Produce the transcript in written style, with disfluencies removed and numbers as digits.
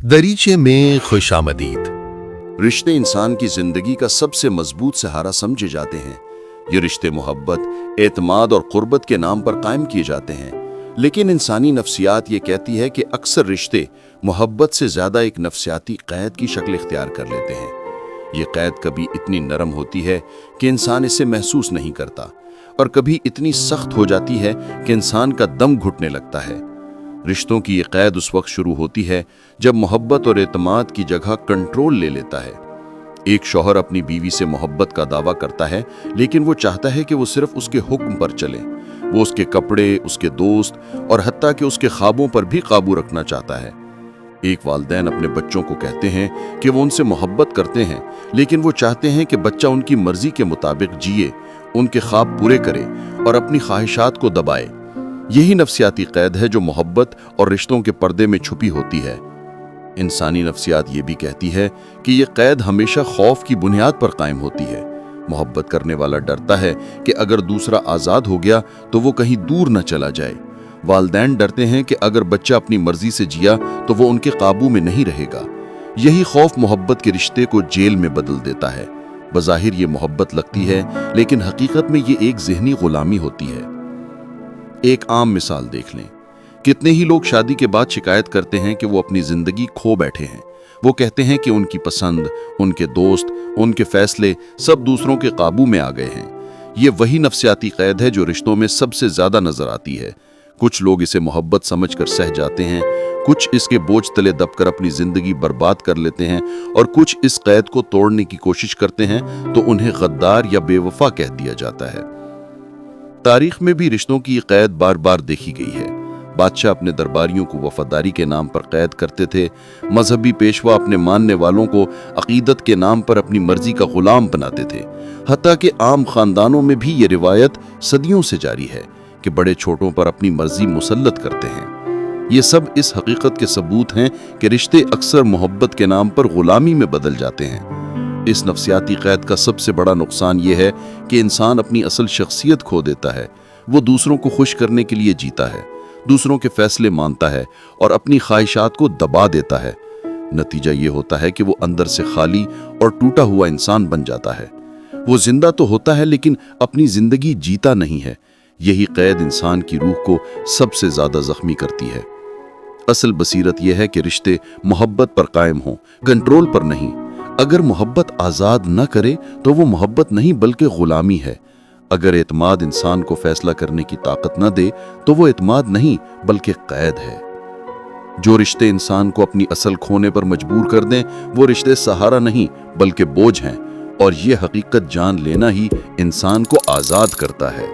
दरीचे में खुशामदीद। रिश्ते इंसान की जिंदगी का सबसे मजबूत सहारा समझे जाते हैं। ये रिश्ते मोहब्बत, एतमाद और कुर्बत के नाम पर कायम किए जाते हैं। लेकिन इंसानी नफ्सियात ये कहती है कि अक्सर रिश्ते मोहब्बत से ज्यादा एक नफ्सियाती कैद की शक्ल इख्तियार कर लेते हैं। ये कैद कभी इतनी नरम होती है कि इंसान इसे महसूस नहीं करता, और कभी इतनी सख्त हो जाती है कि इंसान का दम घुटने लगता है। रिश्तों की ये कैद उस वक्त शुरू होती है जब मोहब्बत और एतमाद की जगह कंट्रोल ले लेता है। एक शौहर अपनी बीवी से मोहब्बत का दावा करता है, लेकिन वो चाहता है कि वो सिर्फ उसके हुक्म पर चले। वो उसके कपड़े, उसके दोस्त और हत्ता कि उसके ख्वाबों पर भी काबू रखना चाहता है। एक वालिदैन अपने बच्चों को कहते हैं कि वो उनसे मोहब्बत करते हैं, लेकिन वो चाहते हैं कि बच्चा उनकी मर्जी के मुताबिक जिए, उनके ख्वाब पूरे करे और अपनी ख्वाहिशात को दबाए। यही नफ्सियाती कैद है जो मोहब्बत और रिश्तों के पर्दे में छुपी होती है। इंसानी नफ्सियात ये भी कहती है कि ये कैद हमेशा खौफ की बुनियाद पर कायम होती है। मोहब्बत करने वाला डरता है कि अगर दूसरा आज़ाद हो गया तो वो कहीं दूर न चला जाए। वालिदैन डरते हैं कि अगर बच्चा अपनी मर्जी से जिया तो वो उनके काबू में नहीं रहेगा। यही खौफ मोहब्बत के रिश्ते को जेल में बदल देता है। बज़ाहिर ये मोहब्बत लगती है, लेकिन हकीकत में ये एक ज़हनी गुलामी होती है। एक आम मिसाल देख लें। कितने ही लोग शादी के बाद शिकायत करते हैं कि वो अपनी जिंदगी खो बैठे हैं। वो कहते हैं कि उनकी पसंद, उनके दोस्त, उनके फैसले सब दूसरों के काबू में आ गए हैं। ये वही नफ्सियाती कैद है जो रिश्तों में सबसे ज्यादा नजर आती है। कुछ लोग इसे मोहब्बत समझकर सह जाते हैं, कुछ इसके बोझ तले दबकर अपनी जिंदगी बर्बाद कर लेते हैं, और कुछ इस कैद को तोड़ने की कोशिश करते हैं तो उन्हें गद्दार या बेवफा कह दिया जाता है। तारीख में भी रिश्तों की ये कैद बार बार देखी गई है। बादशाह अपने दरबारियों को वफादारी के नाम पर कैद करते थे। मजहबी पेशवा अपने मानने वालों को अकीदत के नाम पर अपनी मर्जी का गुलाम बनाते थे। हत्ता कि आम खानदानों में भी ये रिवायत सदियों से जारी है कि बड़े छोटों पर अपनी मर्जी मुसल्लत करते हैं। ये सब इस हकीकत के सबूत हैं कि रिश्ते अक्सर मोहब्बत के नाम पर गुलामी में बदल जाते हैं। इस नफ्सियाती कैद का सबसे बड़ा नुकसान यह है कि इंसान अपनी असल शख्सियत खो देता है। वो दूसरों को खुश करने के लिए जीता है, दूसरों के फैसले मानता है और अपनी ख्वाहिशात को दबा देता है। नतीजा ये होता है कि वो अंदर से खाली और टूटा हुआ इंसान बन जाता है। वो जिंदा तो होता है, लेकिन अपनी जिंदगी जीता नहीं है। यही कैद इंसान की रूह को सबसे ज्यादा जख्मी करती है। असल बसीरत यह है कि रिश्ते मोहब्बत पर कायम हों, कंट्रोल पर नहीं। अगर मोहब्बत आज़ाद न करे तो वो मोहब्बत नहीं बल्कि गुलामी है। अगर एतमाद इंसान को फैसला करने की ताकत न दे तो वो एतमाद नहीं बल्कि कैद है। जो रिश्ते इंसान को अपनी असल खोने पर मजबूर कर दें वो रिश्ते सहारा नहीं बल्कि बोझ हैं, और ये हकीकत जान लेना ही इंसान को आज़ाद करता है।